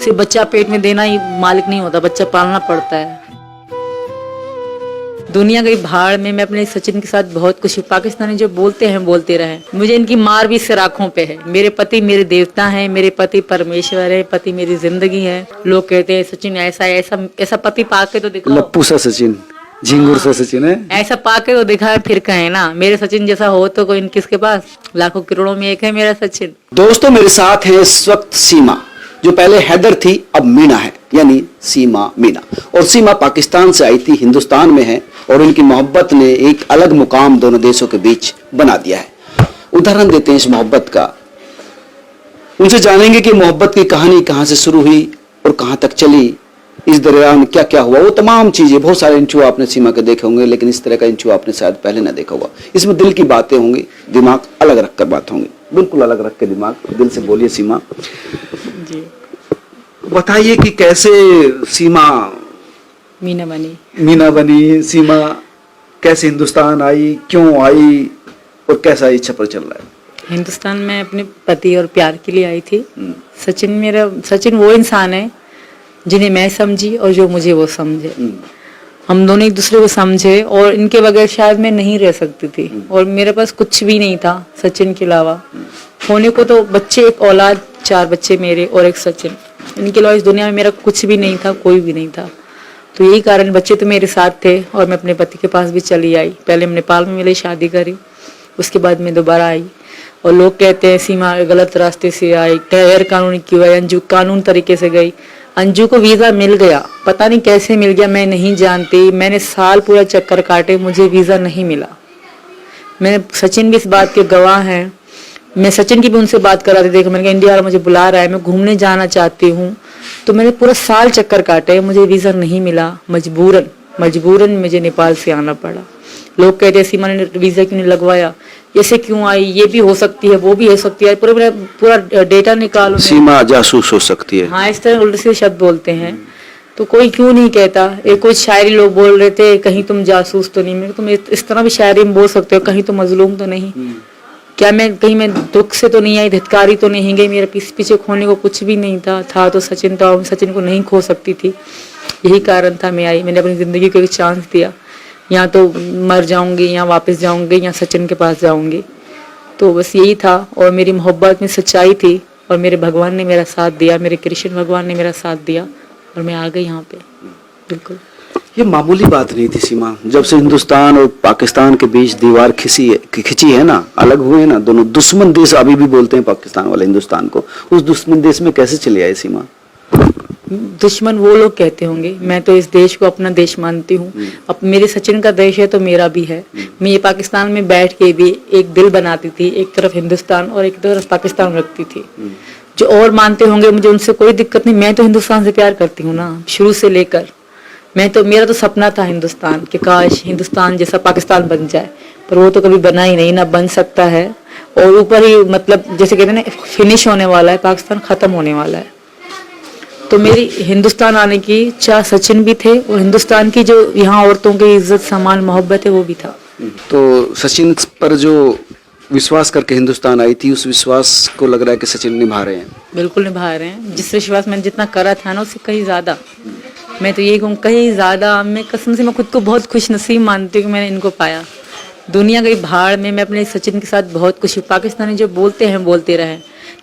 सिर्फ बच्चा पेट में देना ही मालिक नहीं होता, बच्चा पालना पड़ता है। दुनिया गई भाड़ में, मैं अपने सचिन के साथ बहुत खुश हूँ। पाकिस्तानी जो बोलते हैं बोलते रहे, मुझे इनकी मार भी सिर आंखों पे है। मेरे पति मेरे देवता हैं, मेरे पति परमेश्वर है, पति मेरी जिंदगी है। लोग कहते हैं सचिन ऐसा ऐसा ऐसा पति पाके तो दिखाओ। लप्पू सा सचिन, झिंगुर सा सचिन है, ऐसा पाके तो दिखाए फिर कहे ना मेरे सचिन जैसा हो तो कोई किसके पास। लाखों करोड़ों में एक है मेरा सचिन। दोस्तों मेरे साथ है इस वक्त सीमा, जो पहले हैदर थी अब मीना है, यानी सीमा मीना। और सीमा पाकिस्तान से आई थी, हिंदुस्तान में है और उनकी मोहब्बत ने एक अलग मुकाम दोनों देशों के बीच बना दिया है। उदाहरण देते हैं इस मोहब्बत का, उनसे जानेंगे कि मोहब्बत की कहानी कहां से शुरू हुई और कहां तक चली, इस दरमियान क्या क्या हुआ, वो तमाम चीजें। बहुत सारे इंचू आपने सीमा के देखे होंगे, लेकिन इस तरह का इंचू आपने शायद पहले ना देखा होगा। इसमें दिल की बातें होंगी, दिमाग अलग रखकर बात होंगी, बिल्कुल अलग रख के दिमाग, दिल से बोलिए सीमा जी। बताइए कि कैसे सीमा मीना बनी, सीमा कैसे हिंदुस्तान आई, क्यों आई और कैसा इच्छा पर चल रहा है। हिंदुस्तान में अपने पति और प्यार के लिए आई थी। सचिन वो इंसान है जिन्हें मैं समझी और जो मुझे वो समझे। हम दोनों एक दूसरे को समझे और इनके बगैर शायद मैं नहीं रह सकती थी। और मेरे पास कुछ भी नहीं था सचिन के अलावा। होने को तो बच्चे, एक औलाद, 4 बच्चे मेरे और एक सचिन। इनके अलावा इस दुनिया में मेरा कुछ भी नहीं था, कोई भी नहीं था। तो यही कारण, बच्चे तो मेरे साथ थे और मैं अपने पति के पास भी चली आई। पहले हम नेपाल में मिले, शादी करी, उसके बाद मैं दोबारा आई। और लोग कहते हैं सीमा गलत रास्ते से आई, गैर कानूनी क्यों आई, अंजू कानून तरीके से गई। अंजू को वीजा मिल गया, पता नहीं कैसे मिल गया, मैं नहीं जानती। मैंने साल पूरा चक्कर काटे, मुझे वीजा नहीं मिला। मैंने, सचिन भी इस बात के गवाह हैं। मैं सचिन की भी उनसे बात करा थी, देखो मैंने कहा इंडिया वाला मुझे बुला रहा है, मैं घूमने जाना चाहती हूँ। तो मैंने पूरा साल चक्कर काटे, मुझे वीजा नहीं मिला। मजबूरन मुझे नेपाल से आना पड़ा। लोग कहते हैं सीमा ने वीजा क्यों नहीं लगवाया, ऐसे क्यों आई, ये भी हो सकती है, वो भी हो सकती है, पूरा डेटा निकालो। सीमा जासूस हो सकती है, हाँ, इस तरह उल्टे सीधे शब्द बोलते हैं। तो कोई क्यों नहीं कहता। एक कुछ शायरी लोग बोल रहे थे, कहीं तुम जासूस तो नहीं। मैं तुम इस तरह भी शायरी में बोल सकते हो, कहीं तो मजलूम तो नहीं। क्या मैं दुख से तो नहीं आई, धिक्कारी तो नहीं गई। मेरे पीछे खोने को कुछ भी नहीं था तो सचिन था, और सचिन को नहीं खो सकती थी। यही कारण था मैं आई। मैंने अपनी जिंदगी को एक चांस दिया, या तो मर जाऊंगी या वापस जाऊंगी या सचिन के पास जाऊंगी। तो बस यही था। और मेरी मोहब्बत में सच्चाई थी और मेरे भगवान ने मेरा साथ दिया, मेरे कृष्ण भगवान ने मेरा साथ दिया और मैं आ गई यहाँ पे। बिल्कुल ये मामूली बात नहीं थी सीमा। जब से हिंदुस्तान और पाकिस्तान के बीच दीवार खिंची है ना, अलग हुए ना दोनों दुश्मन देश, अभी भी बोलते हैं पाकिस्तान वाले हिंदुस्तान को, उस दुश्मन देश में कैसे चले आए सीमा। दुश्मन वो लोग कहते होंगे, मैं तो इस देश को अपना देश मानती हूँ। अब मेरे सचिन का देश है तो मेरा भी है। मैं ये पाकिस्तान में बैठ के भी एक दिल बनाती थी, एक तरफ हिंदुस्तान और एक तरफ पाकिस्तान रखती थी। जो और मानते होंगे, मुझे उनसे कोई दिक्कत नहीं। मैं तो हिंदुस्तान से प्यार करती हूँ ना, शुरू से लेकर। मेरा तो सपना था हिंदुस्तान कि काश हिंदुस्तान जैसा पाकिस्तान बन जाए, पर वो तो कभी बना ही नहीं, ना बन सकता है। और ऊपर ही मतलब जैसे कहते हैं ना, फिनिश होने वाला है, पाकिस्तान खत्म होने वाला है। तो मेरी हिंदुस्तान आने की चाह सचिन भी थे और हिंदुस्तान की जो यहाँ औरतों की इज्जत सम्मान मोहब्बत है वो भी था। तो सचिन पर जो विश्वास करके हिंदुस्तान आई थी, उस विश्वास को लग रहा है कि सचिन निभा रहे हैं। बिल्कुल निभा रहे हैं। जिस विश्वास मैंने जितना करा था ना, उससे कहीं ज्यादा। मैं तो यही कहूँ, कहीं ज्यादा। मैं कसम से मैं खुद को बहुत खुश नसीब मानती हूँ कि मैंने इनको पाया। दुनिया गई भाड़ में, मैं अपने सचिन के साथ बहुत खुश हूँ। पाकिस्तानी जो बोलते हैं बोलते रहे,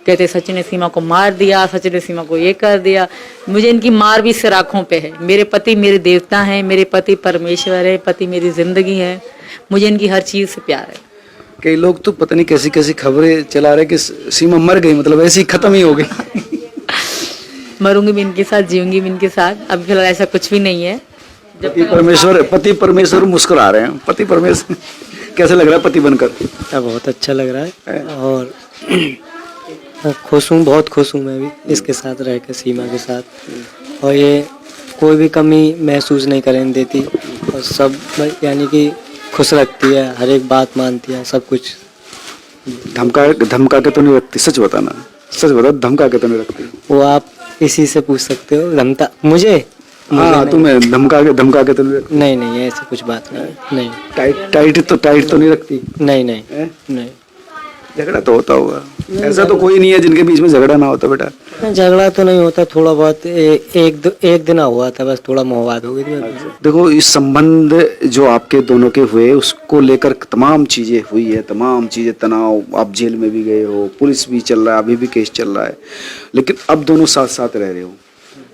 कहते सचिन ने सीमा को मार दिया, सचिन ने सीमा को ये कर दिया। मुझे इनकी मार भी सिर आंखों पे है। मेरे पति मेरे देवता हैं, मेरे पति परमेश्वर है, पति मेरी जिंदगी है। मुझे इनकी हर चीज से प्यार है। कई लोग तो पता नहीं कैसी कैसी खबरें चला रहे कि सीमा मर गई, मतलब ऐसी खत्म ही हो गई। मरूंगी भी इनके साथ, जीऊंगी भी इनके साथ। अभी फिलहाल ऐसा कुछ भी नहीं है। पति परमेश्वर मुस्कुरा रहे हैं। पति परमेश्वर कैसे लग रहा है पति बनकर। बहुत अच्छा लग रहा है और खुश हूँ, बहुत खुश हूँ मैं भी इसके साथ रह कर, सीमा के साथ। और ये कोई भी कमी महसूस नहीं करने देती और सब यानी कि खुश रखती है, हर एक बात मानती है, सब कुछ। धमका के तो नहीं रखती, सच बताना, सच बता, धमका के तो नहीं रखती। वो आप इसी से पूछ सकते हो। धमका मुझे? हाँ, तुम्हें धमका के तो नहीं रखती। नहीं, ऐसी कुछ बात नहीं। टाइट तो नहीं रखती। नहीं। झगड़ा तो होता होगा, ऐसा तो कोई नहीं है जिनके बीच में झगड़ा ना होता बेटा। झगड़ा तो नहीं होता, थोड़ा बहुत एक दिन हुआ था बस, थोड़ा मवाद हो गई थी। देखो इस संबंध जो आपके दोनों के हुए उसको लेकर तमाम चीजें हुई है, तमाम चीजें तनाव, आप जेल में भी गए हो, पुलिस भी चल रहा है, अभी भी केस चल रहा है, लेकिन अब दोनों साथ साथ रह रहे हो।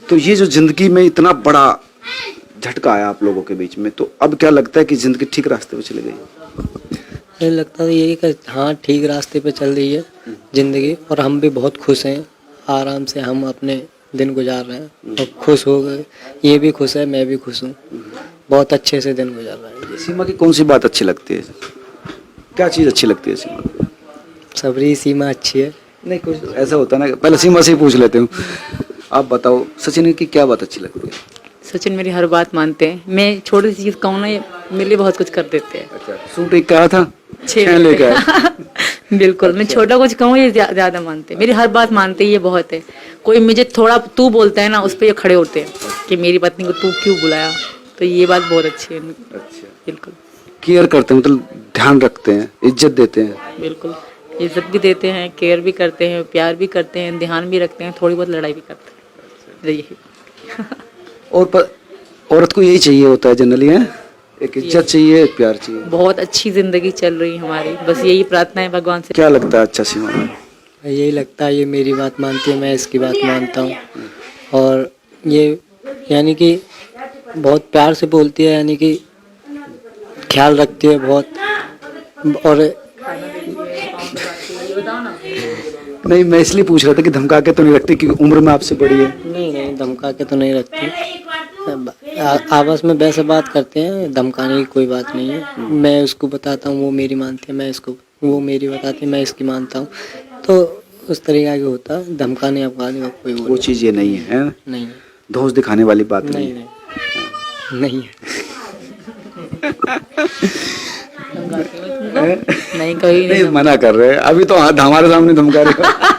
तो ये जो जिंदगी में इतना बड़ा झटका आया आप लोगों के बीच में, तो अब क्या लगता है कि जिंदगी ठीक रास्ते पे चली गई? मुझे लगता है यही कि हाँ ठीक रास्ते पे चल रही है जिंदगी, और हम भी बहुत खुश हैं, आराम से हम अपने दिन गुजार रहे हैं और खुश हो गए। ये भी खुश है, मैं भी खुश हूँ, बहुत अच्छे से दिन गुजार रहे हैं। सीमा की कौन सी बात अच्छी लगती है, क्या चीज अच्छी लगती है सीमा की? सबरी सीमा अच्छी है। नहीं कुछ ऐसा होता है ना, पहले सीमा से ही पूछ लेते हूँ। आप बताओ सचिन की क्या बात अच्छी लगती है? सचिन मेरी हर बात मानते हैं, मैं छोटी सी चीज़ कहूँ ना, ये मेरे लिए बहुत कुछ कर देते हैं। अच्छा, सूट एक कहा था, 6 लेके लेके आए। बिल्कुल, मैं छोटा कुछ कहूँ ये ज्यादा मानते हैं, मेरी हर बात मानते हैं, ये बहुत है। कोई मुझे थोड़ा तू बोलता है ना, उस पर ये खड़े होते हैं कि मेरी पत्नी को तू क्यों बुलाया, तो ये बात बहुत अच्छी है। अच्छा, बिल्कुल केयर करते हैं, मतलब ध्यान रखते हैं, इज्जत देते हैं। बिल्कुल, इज्जत भी देते हैं, केयर भी करते हैं, प्यार भी करते हैं, ध्यान भी रखते हैं, थोड़ी बहुत लड़ाई भी करते हैं। यही और औरत को यही चाहिए होता है जनरली, है एक इज्जत चाहिए, एक प्यार चाहिए। बहुत अच्छी जिंदगी चल रही है हमारी, बस यही प्रार्थना है भगवान से। क्या लगता है अच्छा सीमा? यही लगता है ये मेरी बात मानती है, मैं इसकी बात मानता हूँ, और ये यानी कि बहुत प्यार से बोलती है, यानी कि ख्याल रखती है बहुत। और नहीं मैं इसलिए पूछ रहा था कि धमका के तो नहीं रखती, क्योंकि उम्र में आपसे बड़ी है। नहीं धमका के तो नहीं रखती, आपस में वैसे बात करते हैं, धमकाने की कोई बात नहीं है। मैं उसको बताता हूँ, वो मेरी मानती है, मैं इसको, वो मेरी बताती है, मैं इसकी मानता हूँ, तो उस तरीका की होता है। धमकाने अफगाने का कोई वो चीज़ ये नहीं है, नहीं है, धौंस दिखाने वाली बात नहीं नहीं नहीं है। नहीं कभी नहीं मना कर रहे हैं अभी तो, हमारे सामने धमका रहे हो।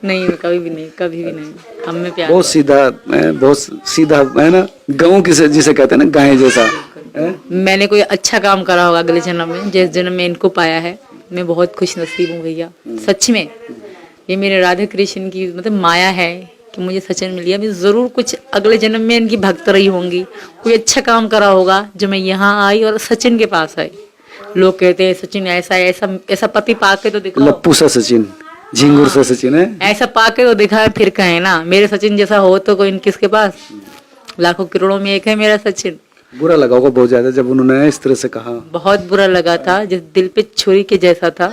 नहीं, कभी भी नहीं, कभी भी नहीं, हम में प्यार। बहुत सीधा है ना, गाँव जिसे कहते हैं ना, गाय जैसा है? मैंने कोई अच्छा काम करा होगा अगले जन्म में, जिस जन्म में इनको पाया है, मैं बहुत खुश नसीब हूँ भैया, सच में। ये मेरे राधा कृष्ण की मतलब माया है कि मुझे सचिन मिल गया। मैं जरूर कुछ अगले जन्म में इनकी भक्त रही होंगी, कोई अच्छा काम करा होगा जो मैं यहाँ आई और सचिन के पास आई। लोग कहते हैं सचिन ऐसा ऐसा ऐसा पति पाके तो दिखाओ, लप्पू सा सचिन, झिंगुर सा सचिन है, ऐसा पाके तो दिखाए, फिर कहे ना मेरे सचिन जैसा हो तो कोई किसके पास, लाखों करोड़ों में एक है मेरा सचिन। बुरा लगा होगा बहुत ज्यादा जब उन्होंने इस तरह से कहा? बहुत बुरा लगा था, जिस दिल पे छुरी के जैसा था,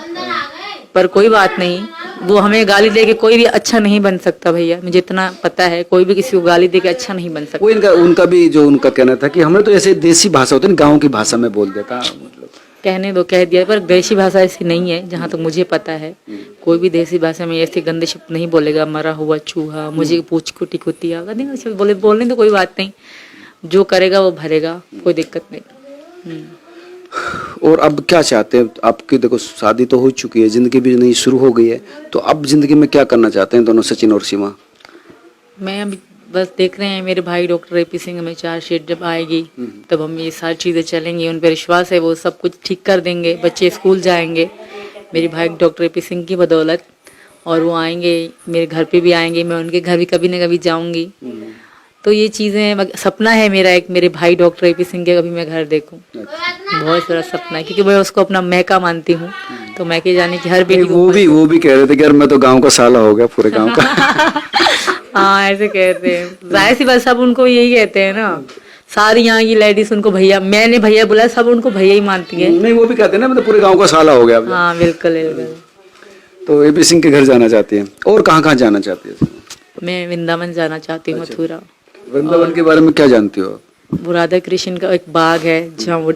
पर कोई बात नहीं, वो हमें गाली दे के कोई भी अच्छा नहीं बन सकता भैया, मुझे इतना पता है, कोई भी किसी को गाली दे के अच्छा नहीं बन सकता। वो उनका भी जो उनका कहना था कि हमने तो ऐसे देसी भाषा होती है, गाँव की भाषा में बोल देता, मतलब कहने दो, कह दिया, पर देसी भाषा ऐसी नहीं है जहाँ तक तो मुझे पता है। कोई भी देसी भाषा में ऐसे गंदे शब्द नहीं बोलेगा, मरा हुआ चूहा, मुझे पूछ कुटी कुतिया, बोलने तो कोई बात नहीं, जो करेगा वो भरेगा, कोई दिक्कत नहीं। और अब क्या चाहते हैं? आपकी देखो शादी तो हो चुकी है, जिंदगी भी नई शुरू हो गई है, तो अब जिंदगी में क्या करना चाहते हैं दोनों, सचिन और सीमा? मैं अभी बस देख रहे हैं, मेरे भाई डॉक्टर AP सिंह हमें चार्जशीट जब आएगी तब हम ये सारी चीज़ें चलेंगी, उन पर विश्वास है, वो सब कुछ ठीक कर देंगे, बच्चे स्कूल जाएंगे मेरे भाई डॉक्टर AP सिंह की बदौलत, और वो आएंगे मेरे घर पे भी आएंगे, मैं उनके घर भी कभी ना कभी जाऊंगी। तो ये चीज़ें, सपना है मेरा एक, मेरे भाई डॉक्टर AP सिंह के कभी मैं घर देखूं, बहुत बड़ा सपना है, क्योंकि मैं उसको अपना मैका मानती हूँ, तो मैके जाने की हर बेटी वो भी कह रहे थे कि यार मैं तो गांव का साला हो गया, पूरे गांव का। हाँ ऐसे कहते हैं, जाहिर सी बात, सब उनको यही कहते हैं ना, सारी यहाँ की लेडीज उनको भैया, मैंने भैया बुलाया, सब उनको भैया ही मानती है। नहीं वो भी कहते हैं ना, मतलब पूरे गांव का साला हो गया। हाँ बिल्कुल बिल्कुल। तो AP सिंह के घर जाना चाहती है, और कहाँ जाना चाहती है? मैं वृंदावन जाना चाहती हूँ, मथुरा। वृंदावन के बारे में क्या जानती हो? वो राधा कृष्ण का एक बाग है जहाँ वो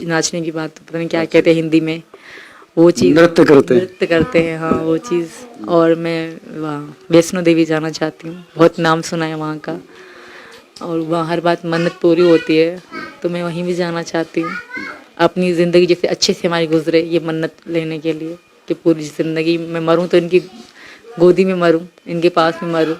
नाचने की बात, पता नहीं क्या कहते हैं हिंदी में, वो चीज़ नृत्य करते हैं, हाँ वो चीज़। और मैं वहाँ वैष्णो देवी जाना चाहती हूँ, बहुत नाम सुना है वहाँ का, और वहाँ हर बात मन्नत पूरी होती है, तो मैं वहीं भी जाना चाहती हूँ। अपनी ज़िंदगी जैसे अच्छे से हमारी गुजरे, ये मन्नत लेने के लिए कि पूरी ज़िंदगी मैं मरूँ तो इनकी गोदी में मरूँ, इनके पास में मरूँ,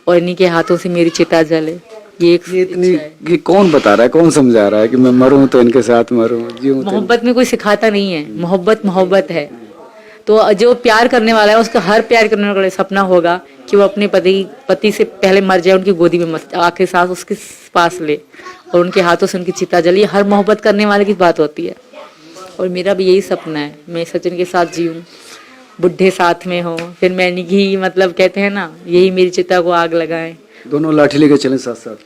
और इन्हीं के हाथों से मेरी चिता जले, ये एक ये इतनी इच्छा है। ये कौन बता रहा है, कौन समझा रहा है कि मैं मरूं तो इनके साथ मरूं, जीऊं तो मोहब्बत में कोई सिखाता नहीं है, मोहब्बत मोहब्बत है। तो जो प्यार करने वाला है उसका हर प्यार करने वाला सपना होगा कि वो अपने पति से पहले मर जाए, उनकी गोदी में आखिरी सांस उसके पास ले और उनके हाथों से उनकी चिता जले। हर मोहब्बत करने वाले की बात होती है। और मेरा भी यही सपना है, मैं सचिन के साथ जीऊं, बुढ़े साथ में हो, फिर मैं निघी, मतलब कहते हैं ना, यही मेरी चिता को आग लगाए। दोनों लाठी लेके चलें साथ साथ।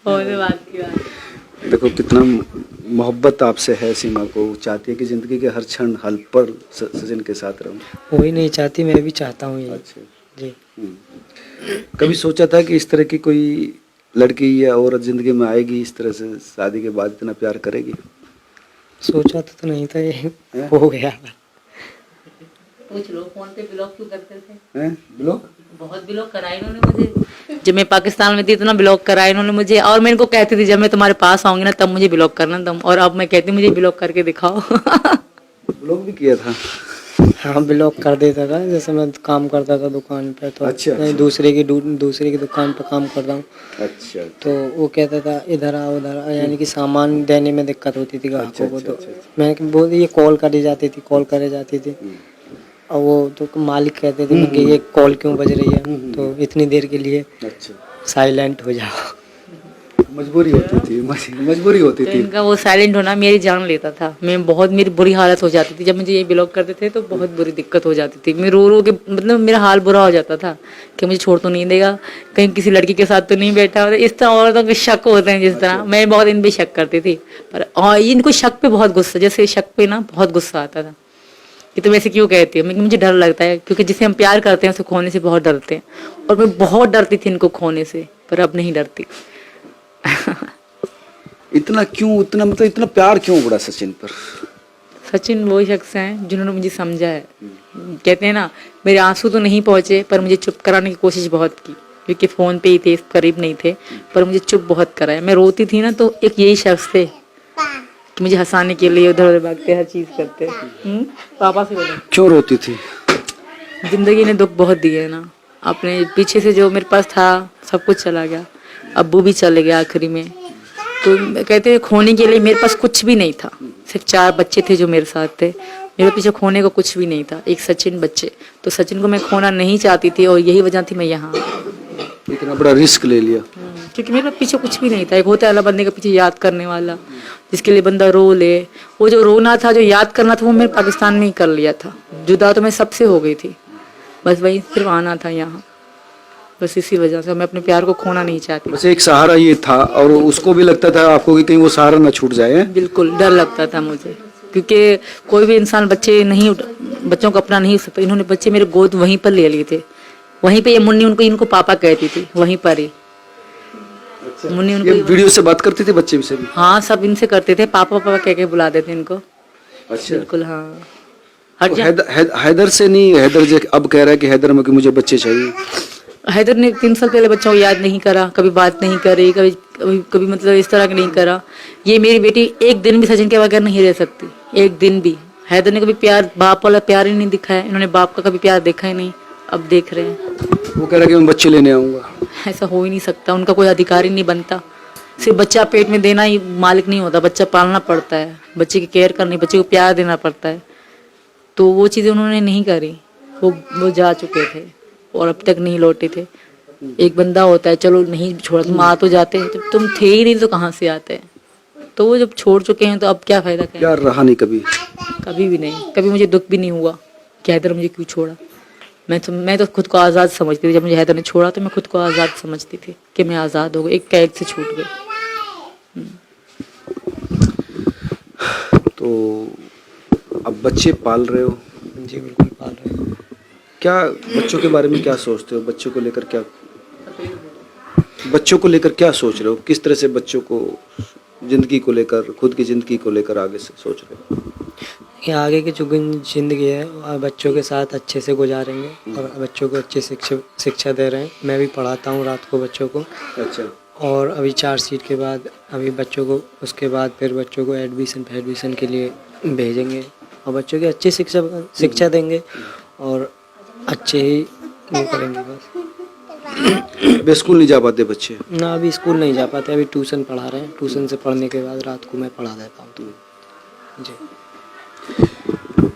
और बात की बात। देखो कितना मोहब्बत आपसे है सीमा को, चाहती है कि जिंदगी के हर क्षण हल पर सचिन के साथ रहूं। वही नहीं चाहती, मैं भी चाहता हूँ ये। अच्छा। जी। कभी सोचा था कि इस तरह की कोई लड़की या औरत जिंदगी में आएगी, इस तरह से शादी के बाद इतना प्यार करेगी? सोचा तो नहीं था, ये हो गया। पूछ लो, फोन पे ब्लॉक क्यों करते थे? हैं? ब्लॉक? बहुत ब्लॉक कराए इन्होंने मुझे। जब मैं पाकिस्तान में थी इतना ब्लॉक कराया इन्होंने मुझे। और मैं इनको कहती थी जब मैं तुम्हारे पास आऊंगी ना तब मुझे ब्लॉक करना तुम, और अब मैं कहती हूँ मुझे ब्लॉक करके दिखाओ। ब्लॉक भी किया था? हाँ, ब्लॉक कर देता था। जैसे मैं काम करता था दुकान पे, तो अच्छा, मैं दूसरे की दुकान पे काम करता हूँ, अच्छा तो वो कहता था इधर आओ उधर आओ, यानी कि सामान देने में दिक्कत होती थी ग्राहकों को। तो मैं बोल ये कॉल करे जाती थी। और वो तो मालिक कहते थे कि ये कॉल क्यों बज रही है, तो इतनी देर के लिए अच्छा, साइलेंट हो जाओ। मजबूरी होती थी, मजबूरी होती तो थी। इनका वो साइलेंट होना मेरी जान लेता था। मैं बहुत, मेरी बुरी हालत हो जाती थी जब मुझे ये ब्लॉक करते थे, तो बहुत बुरी दिक्कत हो जाती थी। मैं रो रो के, मतलब मेरा हाल बुरा हो जाता था कि मुझे छोड़ तो नहीं देगा, कहीं किसी लड़की के साथ तो नहीं बैठा। और इस तरह औरतों के शक होते हैं जिस तरह, मैं बहुत इन पे शक करती थी। पर इनको शक पे बहुत गुस्सा, जैसे शक पे ना बहुत गुस्सा आता था कि तुम ऐसे क्यों कहती हो। मुझे डर लगता है क्योंकि जिसे हम प्यार करते हैं उसे खोने से बहुत डरते हैं, और मैं बहुत डरती थी इनको खोने से, पर अब नहीं डरती। इतना क्यों, इतना मतलब इतना प्यार क्यों पड़ा सचिन पर? सचिन वो शख्स हैं जिन्होंने मुझे समझा है। कहते हैं ना, मेरे आंसू तो नहीं पहुंचे पर मुझे चुप कराने की कोशिश बहुत की, क्योंकि फोन पे ही थे, करीब नहीं थे, पर मुझे चुप बहुत कराया। मैं रोती थी ना तो एक यही शख्स थे कि मुझे हंसाने के लिए उधर उधर भागते, हर चीज करते। पापा से बोलो। क्यों रोती थी? जिंदगी ने दुख बहुत दिए ना, अपने पीछे से जो मेरे पास था सब कुछ चला गया, अब्बू भी चले गए आखिरी में। तो कहते हैं खोने के लिए मेरे पास कुछ भी नहीं था, सिर्फ 4 बच्चे थे जो मेरे साथ थे, मेरे पीछे खोने को कुछ भी नहीं था, एक सचिन बच्चे। तो सचिन को मैं खोना नहीं चाहती थी और यही वजह थी मैं यहाँ। इतना बड़ा रिस्क ले लिया? क्योंकि मेरे पीछे कुछ भी नहीं था। एक होता है अल्लाह बंदे के पीछे याद करने वाला, जिसके लिए बंदा रो ले। वो जो रोना था, जो याद करना था, वो मैंने पाकिस्तान में ही कर लिया था। जुदा तो मैं सबसे हो गई थी, बस वही सिर्फ आना था यहाँ। बस इसी वजह से मैं अपने प्यार को खोना नहीं चाहती। बस एक सहारा ये था, और उसको भी लगता था आपको कि कहीं वो सहारा ना छूट जाए। बिल्कुल डर लगता था मुझे, क्योंकि कोई भी इंसान बच्चों को अपना नहीं सकता। इन्होंने बच्चे मेरे गोद वहीं पर ले लिए थे, वहीं पे ये मुन्नी इनको पापा कहती थी, वहीं पर ही। मुन्नी ये वीडियो से बात करती थी बच्चे से भी? हाँ, सब इनसे करते थे, पापा पापा कह के बुलाते थे इनको। अच्छा। बिल्कुल हाँ। हट तो जा। हैदर से नहीं, हैदर जो अब कह रहा है कि हैदर में कि मुझे बच्चे चाहिए। हैदर ने 3 साल पहले बच्चों को याद नहीं करा, कभी बात नहीं करी, कभी मतलब इस तरह का नहीं करा। ये मेरी बेटी एक दिन भी सचिन के बगैर नहीं रह सकती, एक दिन भी। हैदर ने कभी प्यार, बाप वाला प्यार ही नहीं दिखाया, इन्होंने बाप का कभी प्यार देखा ही नहीं। अब देख रहे हैं। वो कह रहा है कि मैं बच्चे लेने आऊंगा। ऐसा हो ही नहीं सकता, उनका कोई अधिकार ही नहीं बनता। सिर्फ बच्चा पेट में देना ही मालिक नहीं होता, बच्चा पालना पड़ता है, बच्चे की केयर करनी, बच्चे को प्यार देना पड़ता है। तो वो चीज़ें उन्होंने नहीं करी। वो जा चुके थे और अब तक नहीं लौटे थे। एक बंदा होता है, चलो नहीं छोड़ा, तुम आ तो जाते हैं, जब तुम थे ही नहीं तो कहाँ से आते हैं। तो वो जब छोड़ चुके हैं तो अब क्या फायदा। प्यार रहा नहीं कभी? कभी भी नहीं। कभी मुझे दुख भी नहीं हुआ कि हैदर मुझे क्यों छोड़ा। मैं तो खुद को आज़ाद समझती थी। जब मुझे हैदर ने छोड़ा तो मैं खुद को आज़ाद समझती थी कि मैं आज़ाद हो गई, एक कैद से छूट गई। तो अब बच्चे पाल रहे हो? जी बिल्कुल पाल रहे हैं। क्या बच्चों के बारे में क्या सोचते हो? बच्चों को लेकर क्या सोच रहे हो? किस तरह से बच्चों को, जिंदगी को लेकर, खुद की जिंदगी को लेकर आगे से सोच रहे हो? ये आगे की जो जिंदगी है बच्चों के साथ अच्छे से गुजारेंगे और बच्चों को अच्छी शिक्षा दे रहे हैं। मैं भी पढ़ाता हूँ रात को बच्चों को। अच्छा। और अभी 4 सीट के बाद अभी बच्चों को, उसके बाद फिर बच्चों को एडमिशन के लिए भेजेंगे और बच्चों की अच्छी शिक्षा देंगे और अच्छे ही वो करेंगे। बस अभी स्कूल नहीं जा पाते बच्चे? ना अभी स्कूल नहीं जा पाते, अभी ट्यूशन पढ़ा रहे हैं। ट्यूशन से पढ़ने के बाद रात को मैं पढ़ा देता हूँ। तो जी।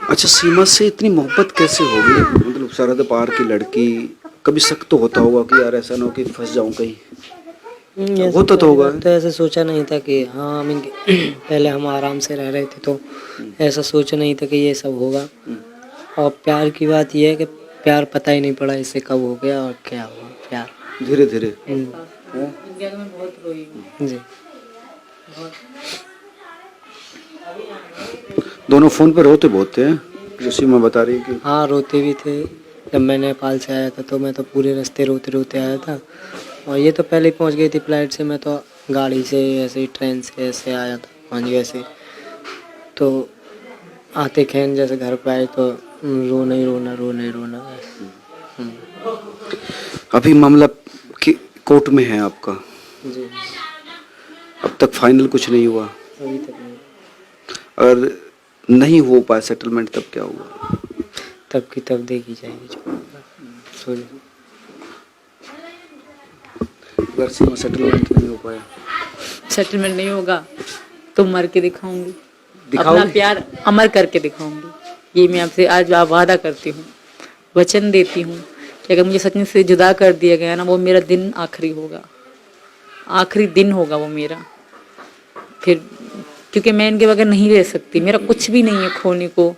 अच्छा, सीमा से इतनी मोहब्बत कैसे हो गई? मतलब सरहद पार की लड़की, कभी शक तो होता होगा कि यार ऐसा ना हो कि फंस जाऊं कहीं? होता तो होगा। तो ऐसा सोचा नहीं था कि हाँ हम पहले हम आराम से रह रहे थे, तो ऐसा सोचा नहीं था कि ये सब होगा। और प्यार की बात ये है कि प्यार पता ही नहीं पड़ा इससे कब हो गया और क्या हुआ प्यार, धीरे धीरे। बहुत रोई हूँ। जी। दोनों फोन पे रोते बहुत थे, जो सीमा बता रही है कि हाँ रोते भी थे। जब मैं नेपाल से आया था तो मैं तो पूरे रास्ते रोते रोते आया था, और ये तो पहले ही पहुंच गई थी फ्लाइट से। मैं तो गाड़ी से ऐसे ही ट्रेन से ऐसे आया था 5 बजे से। तो आते खैन जैसे घर पे आए तो रोना ही रोना, रोना ही रोना। अभी मामला कोर्ट में है आपका, जी। अब तक फाइनल कुछ नहीं हुआ? अभी तक नहीं। अगर नहीं हो पाया सेटलमेंट तब क्या होगा? तब की तब देखी जाएगी जो होगा। सॉरी। अगर सीमा सेटलमेंट नहीं हो पाया, सेटलमेंट नहीं होगा तो मर के दिखाऊंगी, अपना दिखाओगे? प्यार अमर करके दिखाऊंगी। ये मैं आपसे आज वादा करती हूँ, वचन देती हूँ कि अगर मुझे सचिन से जुदा कर दिया गया ना, वो मेरा दिन आखिरी होगा, आखिरी दिन होगा वो मेरा। फिर क्योंकि मैं इनके बगैर नहीं रह सकती, मेरा कुछ भी नहीं है खोने को।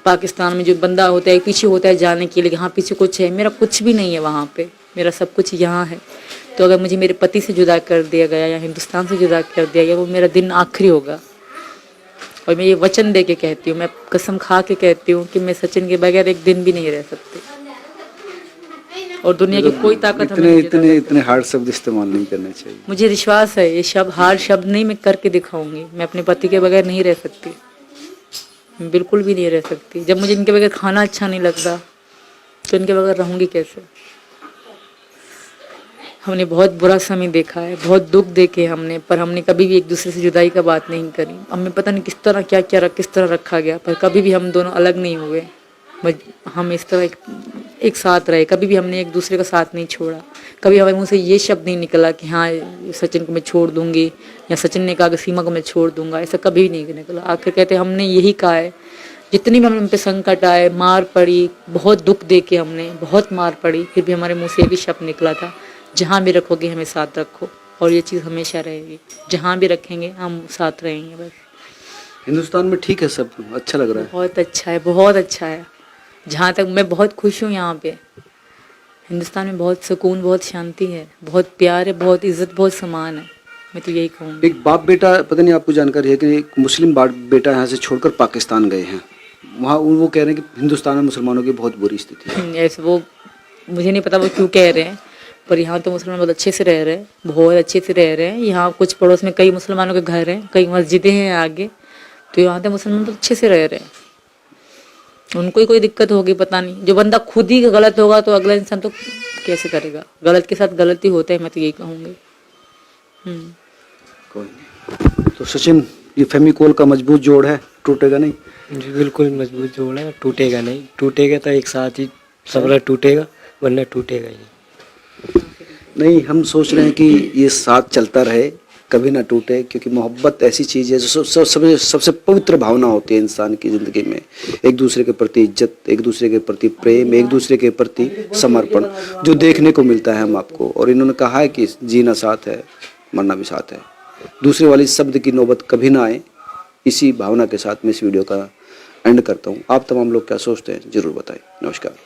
पाकिस्तान में जो बंदा होता है पीछे होता है जाने के लिए, हाँ पीछे कुछ है, मेरा कुछ भी नहीं है वहाँ पे, मेरा सब कुछ यहाँ है। तो अगर मुझे मेरे पति से जुदा कर दिया गया या हिंदुस्तान से जुदा कर दिया गया, वो मेरा दिन आखिरी होगा। और मैं ये वचन दे के कहती हूँ, मैं कसम खा के कहती हूँ कि मैं सचिन के बगैर एक दिन भी नहीं रह सकती, और दुनिया की कोई ताकत हमें नहीं जिता सकती। इतने हार्ड शब्द इस्तेमाल नहीं करने चाहिए। मुझे विश्वास है ये शब्द हार्ड शब्द नहीं, मैं करके दिखाऊंगी। मैं अपने पति के बगैर नहीं रह सकती, मैं बिल्कुल भी नहीं रह सकती। जब मुझे इनके बगैर खाना अच्छा नहीं लगता तो इनके बगैर रहूंगी कैसे? हमने बहुत बुरा समय देखा है, बहुत दुख देखे हमने, पर हमने कभी भी एक दूसरे से जुदाई का बात नहीं करी। हमें पता नहीं किस तरह किस तरह रखा गया, पर कभी भी हम दोनों अलग नहीं हुए। हम इस तरह एक साथ रहे, कभी भी हमने एक दूसरे का साथ नहीं छोड़ा। कभी हमारे मुंह से ये शब्द नहीं निकला कि हाँ सचिन को मैं छोड़ दूंगी, या सचिन ने कहा कि सीमा को मैं छोड़ दूंगा, ऐसा कभी भी नहीं निकला। आखिर कहते हमने यही कहा है, जितनी भी हम पे संकट आए, मार पड़ी, बहुत दुख देके हमने, बहुत मार पड़ी, फिर भी हमारे मुंह से एक ही शब्द निकला था, जहाँ भी रखोगे हमें साथ रखो। और ये चीज़ हमेशा रहेगी, जहाँ भी रखेंगे हम साथ रहेंगे। बस हिंदुस्तान में ठीक है, सब अच्छा लग रहा है? बहुत अच्छा है, बहुत अच्छा है। जहाँ तक मैं बहुत खुश हूँ यहाँ पे, हिंदुस्तान में बहुत सुकून, बहुत शांति है, बहुत प्यार है, बहुत इज्जत, बहुत सम्मान है। मैं तो यही कहूँगी। एक बाप बेटा, पता नहीं आपको जानकारी है कि एक मुस्लिम बाप बेटा यहाँ से छोड़कर पाकिस्तान गए हैं, वहाँ वो कह रहे हैं कि हिंदुस्तान में मुसलमानों की बहुत बुरी स्थिति है। ऐसे वो मुझे नहीं पता वो क्यों कह रहे हैं, पर यहाँ तो मुसलमान बहुत अच्छे से रह रहे हैं, बहुत अच्छे से रह रहे हैं। यहाँ कुछ पड़ोस में कई मुसलमानों के घर हैं, कई मस्जिदें हैं आगे, तो यहाँ तो मुसलमान तो अच्छे से रह रहे हैं। उनको ही कोई दिक्कत होगी पता नहीं। जो बंदा खुद ही गलत होगा तो अगला इंसान तो कैसे करेगा? गलत के साथ गलती होता है, मैं तो यही कहूँगी। कोई नहीं। तो सचिन, ये फेविकोल का मजबूत जोड़ है, टूटेगा नहीं? जी बिल्कुल मजबूत जोड़ है, टूटेगा नहीं। टूटेगा तो एक साथ ही सबरा टूटेगा, वरना टूटेगा ही नहीं। हम सोच रहे हैं कि ये साथ चलता रहे, कभी ना टूटे, क्योंकि मोहब्बत ऐसी चीज़ है जो सबसे पवित्र भावना होती है इंसान की ज़िंदगी में। एक दूसरे के प्रति इज्जत, एक दूसरे के प्रति प्रेम, एक दूसरे के प्रति समर्पण, जो देखने को मिलता है हम आपको। और इन्होंने कहा है कि जीना साथ है, मरना भी साथ है। दूसरे वाली शब्द की नौबत कभी ना आए, इसी भावना के साथ मैं इस वीडियो का एंड करता हूँ। आप तमाम लोग क्या सोचते हैं ज़रूर बताएं। नमस्कार।